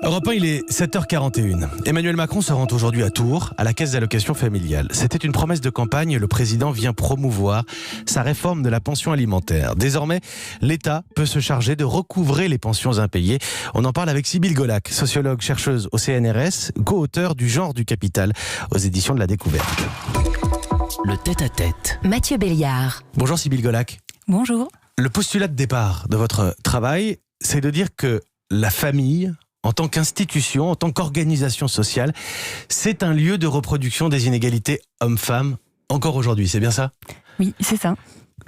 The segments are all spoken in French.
Europe 1, il est 7h41. Emmanuel Macron se rend aujourd'hui à Tours, à la caisse d'allocation familiale. C'était une promesse de campagne, le président vient promouvoir sa réforme de la pension alimentaire. Désormais, l'État peut se charger de recouvrer les pensions impayées. On en parle avec Sybille Golac, sociologue, chercheuse au CNRS, co-auteur du Genre du capital aux éditions de La Découverte. Le tête-à-tête. Mathieu Béliard. Bonjour Sybille Golac. Bonjour. Le postulat de départ de votre travail, c'est de dire que la famille, en tant qu'institution, en tant qu'organisation sociale, c'est un lieu de reproduction des inégalités hommes-femmes, encore aujourd'hui, c'est bien ça ? Oui, c'est ça.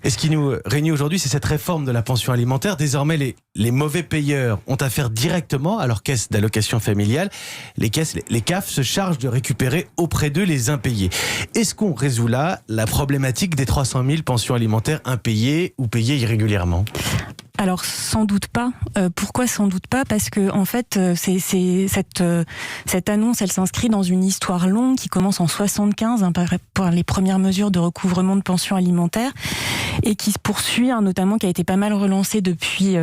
Et ce qui nous réunit aujourd'hui, c'est cette réforme de la pension alimentaire. Désormais, les mauvais payeurs ont affaire directement à leur caisse d'allocation familiale. Les CAF se chargent de récupérer auprès d'eux les impayés. Est-ce qu'on résout là la problématique des 300 000 pensions alimentaires impayées ou payées irrégulièrement ? Alors sans doute pas. Pourquoi sans doute pas ? Parce que en fait, cette annonce, elle s'inscrit dans une histoire longue qui commence en 75 par les premières mesures de recouvrement de pensions alimentaires et qui se poursuit, notamment qui a été pas mal relancée depuis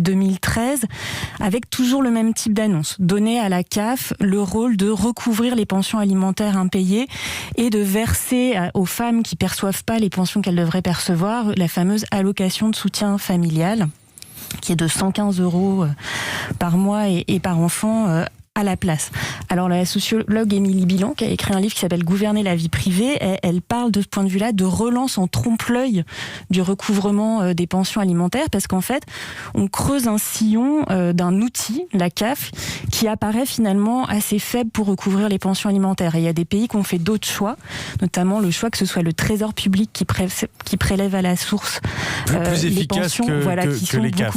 2013, avec toujours le même type d'annonce. Donner à la CAF le rôle de recouvrir les pensions alimentaires impayées et de verser aux femmes qui perçoivent pas les pensions qu'elles devraient percevoir la fameuse allocation de soutien familial, qui est de 115 € par mois et par enfant à la place. Alors la sociologue Émilie Bilan, qui a écrit un livre qui s'appelle « Gouverner la vie privée », elle parle de ce point de vue-là de relance en trompe-l'œil du recouvrement des pensions alimentaires, parce qu'en fait, on creuse un sillon d'un outil, la CAF, qui apparaît finalement assez faible pour recouvrir les pensions alimentaires. Et il y a des pays qui ont fait d'autres choix, notamment le choix que ce soit le Trésor public qui prélève à la source les pensions, qui sont les CAF.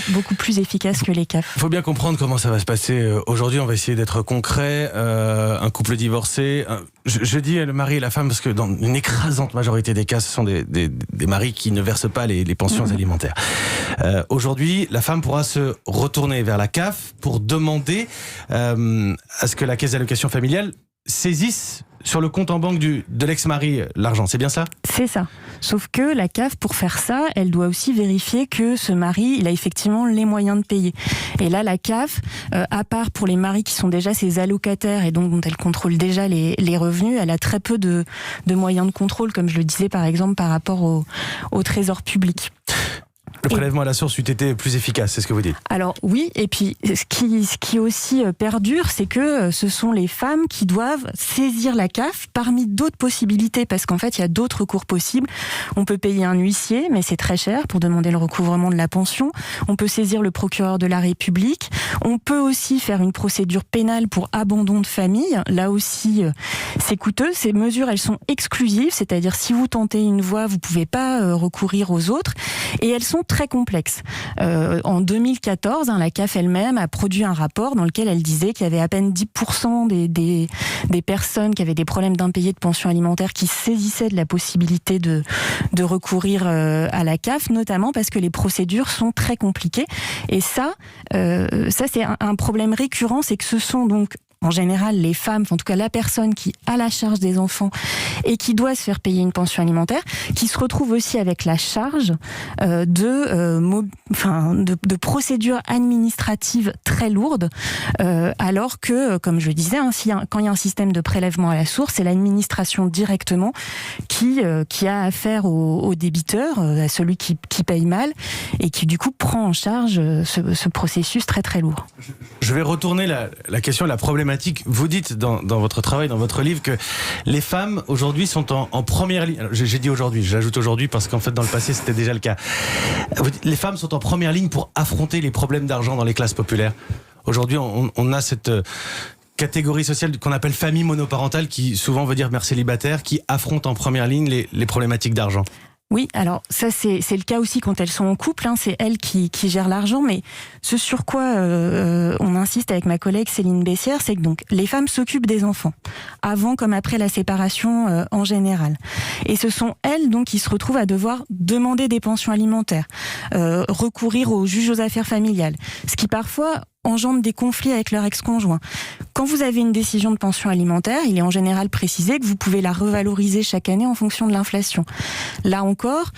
beaucoup plus efficaces que les CAF. Il faut bien comprendre comment ça va se passer aujourd'hui. On va essayer d'être concret. Un couple divorcé, je dis le mari et la femme parce que dans une écrasante majorité des cas, ce sont des maris qui ne versent pas les pensions alimentaires. Aujourd'hui, la femme pourra se retourner vers la CAF pour demander à ce que la caisse d'allocation familiale saisisse sur le compte en banque de l'ex-mari l'argent, c'est bien ça ? C'est ça. Sauf que la CAF, pour faire ça, elle doit aussi vérifier que ce mari, il a effectivement les moyens de payer. Et là, la CAF, à part pour les maris qui sont déjà ses allocataires et donc dont elle contrôle déjà les revenus, elle a très peu de moyens de contrôle, comme je le disais par exemple par rapport au Trésor public. Le prélèvement à la source eût été plus efficace, c'est ce que vous dites. Alors oui, et puis ce qui aussi perdure, c'est que ce sont les femmes qui doivent saisir la CAF parmi d'autres possibilités, parce qu'en fait, il y a d'autres recours possibles. On peut payer un huissier, mais c'est très cher pour demander le recouvrement de la pension. On peut saisir le procureur de la République. On peut aussi faire une procédure pénale pour abandon de famille. Là aussi, c'est coûteux. Ces mesures, elles sont exclusives, c'est-à-dire si vous tentez une voie, vous pouvez pas recourir aux autres. Et elles sont très complexes. En 2014, la CAF elle-même a produit un rapport dans lequel elle disait qu'il y avait à peine 10% des personnes qui avaient des problèmes d'impayés de pension alimentaire qui saisissaient de la possibilité de recourir à la CAF, notamment parce que les procédures sont très compliquées. Et ça c'est un problème récurrent, c'est que ce sont donc en général les femmes, en tout cas la personne qui a la charge des enfants et qui doit se faire payer une pension alimentaire, qui se retrouve aussi avec la charge de procédures administratives très lourdes, alors que, comme je le disais, quand il y a un système de prélèvement à la source, c'est l'administration directement qui a affaire au débiteur, à celui qui paye mal, et qui du coup prend en charge ce processus très très lourd. Je vais retourner la question, la problématique. Vous dites dans votre travail, dans votre livre, que les femmes aujourd'hui sont en première ligne. Alors, j'ai dit aujourd'hui, j'ajoute aujourd'hui parce qu'en fait dans le passé c'était déjà le cas. Les femmes sont en première ligne pour affronter les problèmes d'argent dans les classes populaires. Aujourd'hui on a cette catégorie sociale qu'on appelle famille monoparentale, qui souvent veut dire mère célibataire, qui affronte en première ligne les problématiques d'argent. Oui, alors ça c'est le cas aussi quand elles sont en couple, c'est elles qui gèrent l'argent, mais ce sur quoi on insiste avec ma collègue Céline Bessière, c'est que donc les femmes s'occupent des enfants, avant comme après la séparation en général. Et ce sont elles donc qui se retrouvent à devoir demander des pensions alimentaires, recourir aux juges aux affaires familiales, ce qui parfois engendre des conflits avec leur ex-conjoint. Quand vous avez une décision de pension alimentaire, il est en général précisé que vous pouvez la revaloriser chaque année en fonction de l'inflation. Là encore,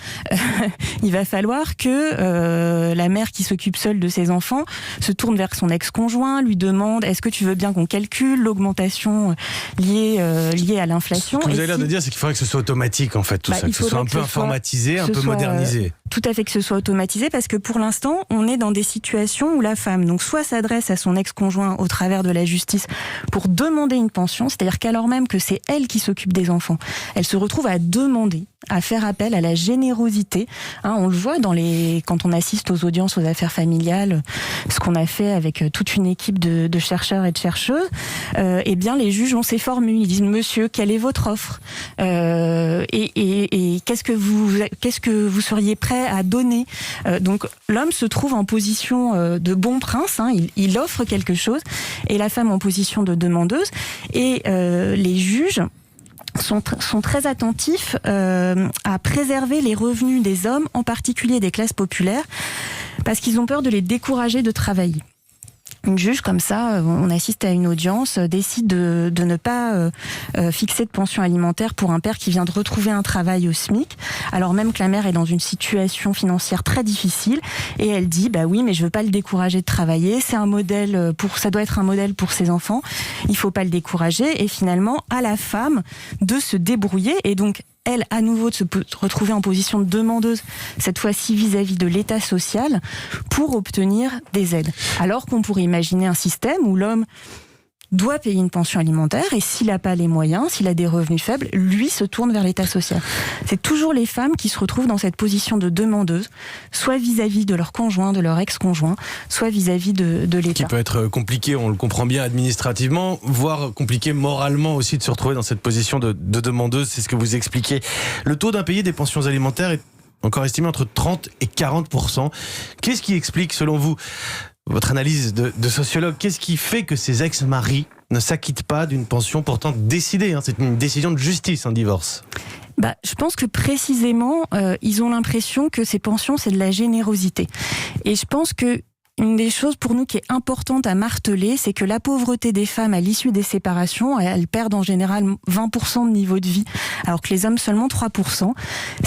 il va falloir que la mère qui s'occupe seule de ses enfants se tourne vers son ex-conjoint, lui demande est-ce que tu veux bien qu'on calcule l'augmentation liée à l'inflation. Ce que vous avez l'air de dire, c'est qu'il faudrait que ce soit automatique en fait, tout ça, que ce soit un peu informatisé, un peu modernisé. Tout à fait, que ce soit automatisé, parce que pour l'instant, on est dans des situations où la femme, donc soit s'adresse à son ex-conjoint au travers de la justice pour demander une pension, c'est-à-dire qu'alors même que c'est elle qui s'occupe des enfants, elle se retrouve à demander, à faire appel à la générosité. On le voit quand on assiste aux audiences aux affaires familiales, ce qu'on a fait avec toute une équipe de chercheurs et de chercheuses. Eh bien, les juges ont ces formules. Ils disent monsieur, quelle est votre offre et qu'est-ce que vous seriez prêt à donner. Donc l'homme se trouve en position de bon prince, il offre quelque chose, et la femme en position de demandeuse. Et les juges sont très attentifs à préserver les revenus des hommes, en particulier des classes populaires, parce qu'ils ont peur de les décourager de travailler. Une juge comme ça, on assiste à une audience, décide de ne pas fixer de pension alimentaire pour un père qui vient de retrouver un travail au SMIC, alors même que la mère est dans une situation financière très difficile, et elle dit bah oui, mais je veux pas le décourager de travailler, c'est un modèle ça doit être un modèle pour ses enfants, il faut pas le décourager, et finalement à la femme de se débrouiller, et donc elle, à nouveau, de se retrouver en position de demandeuse, cette fois-ci vis-à-vis de l'État social, pour obtenir des aides. Alors qu'on pourrait imaginer un système où l'homme doit payer une pension alimentaire, et s'il n'a pas les moyens, s'il a des revenus faibles, lui se tourne vers l'État social. C'est toujours les femmes qui se retrouvent dans cette position de demandeuse, soit vis-à-vis de leur conjoint, de leur ex-conjoint, soit vis-à-vis de l'État. Qui peut être compliqué, on le comprend bien administrativement, voire compliqué moralement aussi de se retrouver dans cette position de demandeuse, c'est ce que vous expliquez. Le taux d'impayé des pensions alimentaires est encore estimé entre 30 et 40%. Qu'est-ce qui explique, selon vous, votre analyse de sociologue, qu'est-ce qui fait que ces ex-maris ne s'acquittent pas d'une pension pourtant décidée, c'est une décision de justice, un divorce? Je pense que précisément, ils ont l'impression que ces pensions, c'est de la générosité. Et je pense que une des choses pour nous qui est importante à marteler, c'est que la pauvreté des femmes à l'issue des séparations, elles perdent en général 20% de niveau de vie, alors que les hommes seulement 3%.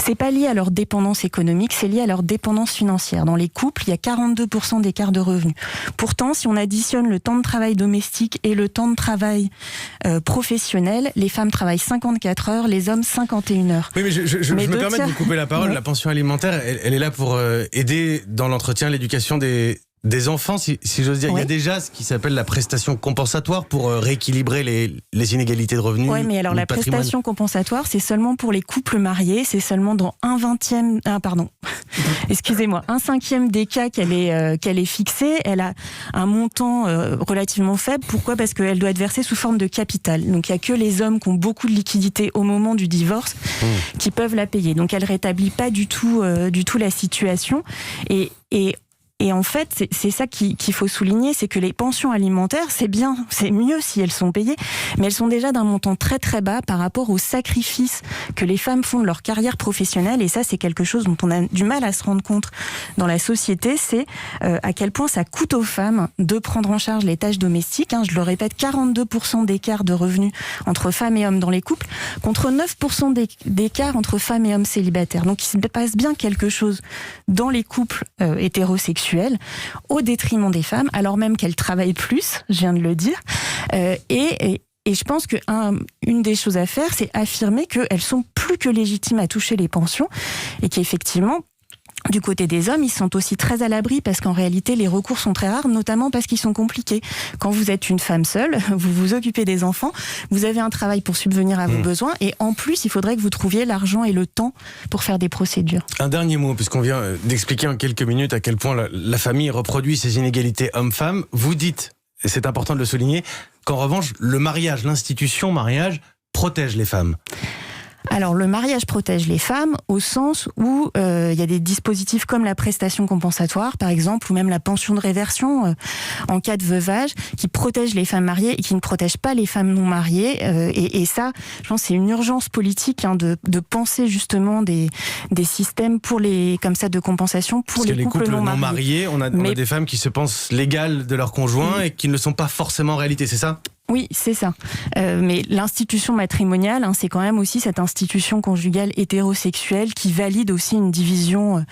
C'est pas lié à leur dépendance économique, c'est lié à leur dépendance financière. Dans les couples, il y a 42% d'écart de revenus. Pourtant, si on additionne le temps de travail domestique et le temps de travail professionnel, les femmes travaillent 54 heures, les hommes 51 heures. Oui, mais je me permets de vous couper la parole. Oui. La pension alimentaire, elle est là pour aider dans l'entretien, l'éducation des enfants, si j'ose dire. Oui. Il y a déjà ce qui s'appelle la prestation compensatoire pour rééquilibrer les inégalités de revenus. Oui, mais alors la prestation compensatoire, c'est seulement pour les couples mariés, c'est seulement dans un cinquième des cas qu'elle est fixée. Elle a un montant relativement faible. Pourquoi ? Parce qu'elle doit être versée sous forme de capital. Donc il n'y a que les hommes qui ont beaucoup de liquidités au moment du divorce qui peuvent la payer. Donc elle rétablit pas du tout la situation. Et en fait, c'est ça qu'il faut souligner, c'est que les pensions alimentaires, c'est bien, c'est mieux si elles sont payées, mais elles sont déjà d'un montant très très bas par rapport aux sacrifices que les femmes font de leur carrière professionnelle, et ça c'est quelque chose dont on a du mal à se rendre compte dans la société, c'est à quel point ça coûte aux femmes de prendre en charge les tâches domestiques. Je le répète, 42% d'écart de revenus entre femmes et hommes dans les couples, contre 9% d'écart entre femmes et hommes célibataires. Donc il se passe bien quelque chose dans les couples hétérosexuels, au détriment des femmes, alors même qu'elles travaillent plus, je viens de le dire. Et je pense qu'une des choses à faire, c'est affirmer qu'elles sont plus que légitimes à toucher les pensions, et qu'effectivement, du côté des hommes, ils sont aussi très à l'abri, parce qu'en réalité, les recours sont très rares, notamment parce qu'ils sont compliqués. Quand vous êtes une femme seule, vous vous occupez des enfants, vous avez un travail pour subvenir à vos besoins, et en plus, il faudrait que vous trouviez l'argent et le temps pour faire des procédures. Un dernier mot, puisqu'on vient d'expliquer en quelques minutes à quel point la famille reproduit ces inégalités hommes-femmes. Vous dites, et c'est important de le souligner, qu'en revanche, le mariage, l'institution mariage, protège les femmes. Alors, le mariage protège les femmes au sens où il y a des dispositifs comme la prestation compensatoire, par exemple, ou même la pension de réversion en cas de veuvage, qui protègent les femmes mariées et qui ne protègent pas les femmes non mariées. Et ça, je pense, c'est une urgence politique de penser justement des systèmes comme ça de compensation pour les couples non mariés. On a des femmes qui se pensent légales de leur conjoint et qui ne le sont pas forcément en réalité, c'est ça ? Oui, c'est ça. Mais l'institution matrimoniale, c'est quand même aussi cette institution conjugale hétérosexuelle qui valide aussi une division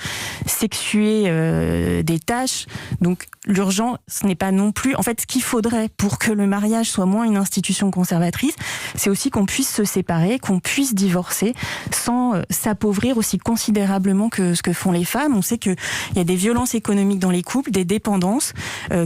sexuée des tâches. Donc l'urgent, ce n'est pas non plus... En fait, ce qu'il faudrait pour que le mariage soit moins une institution conservatrice, c'est aussi qu'on puisse se séparer, qu'on puisse divorcer sans s'appauvrir aussi considérablement que ce que font les femmes. On sait qu'il y a des violences économiques dans les couples, des dépendances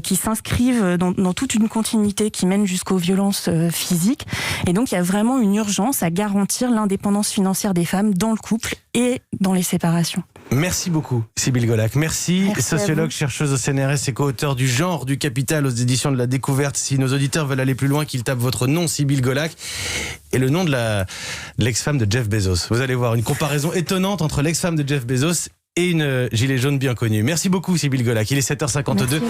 qui s'inscrivent dans toute une continuité qui mène jusqu'aux violences physiques. Et donc, il y a vraiment une urgence à garantir l'indépendance financière des femmes dans le couple et dans les séparations. Merci beaucoup, Sybille Golac. Merci sociologue, chercheuse au CNRS et co-auteur du Genre du Capital aux éditions de La Découverte. Si nos auditeurs veulent aller plus loin, qu'ils tapent votre nom, Sybille Golac, et le nom de l'ex-femme de Jeff Bezos. Vous allez voir une comparaison étonnante entre l'ex-femme de Jeff Bezos et une gilet jaune bien connue. Merci beaucoup, Sybille Golac. Il est 7h52. Merci.